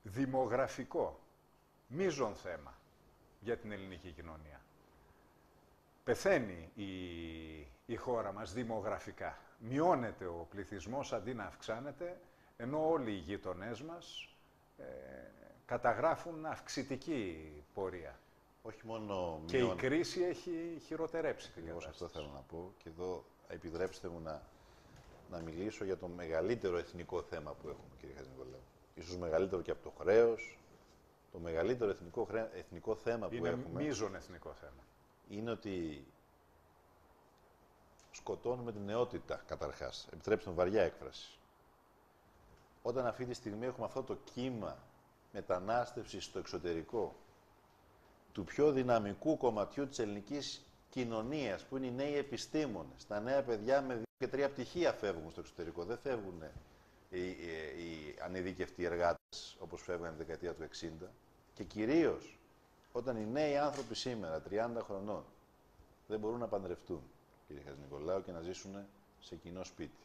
δημογραφικό, μείζον θέμα για την ελληνική κοινωνία. Πεθαίνει η χώρα μας δημογραφικά. Μειώνεται ο πληθυσμός αντί να αυξάνεται, ενώ όλοι οι γείτονές μας καταγράφουν αυξητική πορεία. Όχι μόνο και η κρίση έχει χειροτερέψει την κατάσταση. Αυτό θέλω να πω. Και εδώ επιτρέψτε μου να μιλήσω για το μεγαλύτερο εθνικό θέμα που έχουμε, κύριε Χατζηνικολάου. Ίσως μεγαλύτερο και από το χρέος. Το μεγαλύτερο εθνικό θέμα που έχουμε... Είναι μείζον εθνικό θέμα. Είναι ότι σκοτώνουμε την νεότητα, καταρχάς. Επιτρέψτε μου βαριά έκφραση. Όταν αυτή τη στιγμή έχουμε αυτό το κύμα μετανάστευσης στο εξωτερικό, του πιο δυναμικού κομματιού της ελληνικής κοινωνίας, που είναι οι νέοι επιστήμονες, τα νέα παιδιά με 2 και 3 πτυχία φεύγουν στο εξωτερικό. Δεν φεύγουν οι ανειδίκευτοι εργάτες, όπως φεύγαν τη δεκαετία του 60. Και κυρίως, όταν οι νέοι άνθρωποι σήμερα, 30 χρονών, δεν μπορούν να παντρευτούν, κύριε Χατζηνικολάου, και να ζήσουν σε κοινό σπίτι.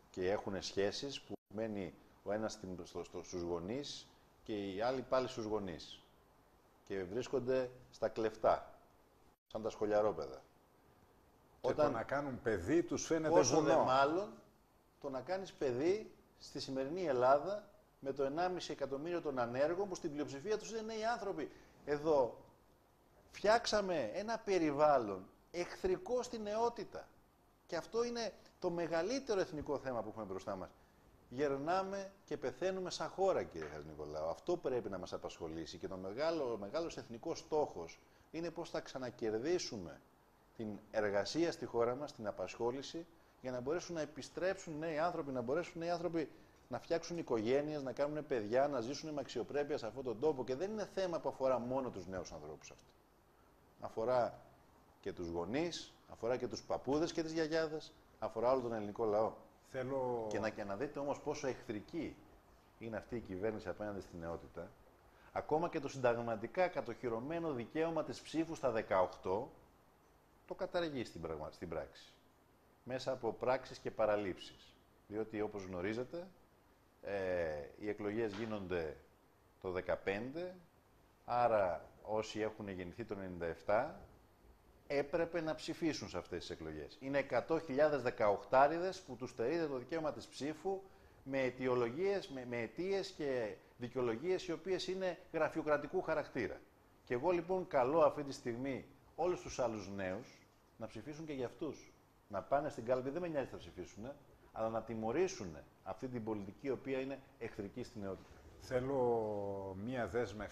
Και έχουν σχέσεις που μένει ο ένας στους γονείς και οι άλλοι πάλι στους γονείς. Και βρίσκονται στα κλεφτά, σαν τα σχολιαρόπαιδα. Και όταν το να κάνουν παιδί τους φαίνεται πόσο βουνό. Δε μάλλον το να κάνεις παιδί στη σημερινή Ελλάδα με το 1,5 εκατομμύριο των ανέργων, που στην πλειοψηφία τους είναι νέοι άνθρωποι. Εδώ φτιάξαμε ένα περιβάλλον εχθρικό στη νεότητα. Και αυτό είναι το μεγαλύτερο εθνικό θέμα που έχουμε μπροστά μας. Γερνάμε και πεθαίνουμε σαν χώρα, κύριε Χατζηνικολάου. Αυτό πρέπει να μας απασχολήσει. Και το μεγάλος εθνικός στόχος είναι πώς θα ξανακερδίσουμε την εργασία στη χώρα μας, την απασχόληση, για να μπορέσουν να επιστρέψουν νέοι άνθρωποι, να μπορέσουν νέοι άνθρωποι να φτιάξουν οικογένειες, να κάνουν παιδιά, να ζήσουν με αξιοπρέπεια σε αυτόν τον τόπο. Και δεν είναι θέμα που αφορά μόνο τους νέους ανθρώπους αυτό. Αφορά και τους γονείς, αφορά και τους παππούδες και τις γιαγιάδες, αφορά όλο τον ελληνικό λαό. Και να δείτε όμως πόσο εχθρική είναι αυτή η κυβέρνηση απέναντι στην νεότητα. Ακόμα και το συνταγματικά κατοχυρωμένο δικαίωμα της ψήφου στα 18 το καταργεί στην πράξη. Μέσα από πράξεις και παραλήψεις. Διότι, όπως γνωρίζετε, οι εκλογές γίνονται το 15, άρα όσοι έχουν γεννηθεί το 97 έπρεπε να ψηφίσουν σε αυτές τις εκλογές. Είναι 100.000 18άριδες που τους στερείται το δικαίωμα της ψήφου με αιτίες και δικαιολογίες οι οποίες είναι γραφειοκρατικού χαρακτήρα. Και εγώ λοιπόν καλώ αυτή τη στιγμή όλους τους άλλους νέους να ψηφίσουν και για αυτούς. Να πάνε στην κάλπη, δεν με νοιάζει θα ψηφίσουν, αλλά να τιμωρήσουν αυτή την πολιτική η οποία είναι εχθρική στην νεότητα. Θέλω μία δέσμευση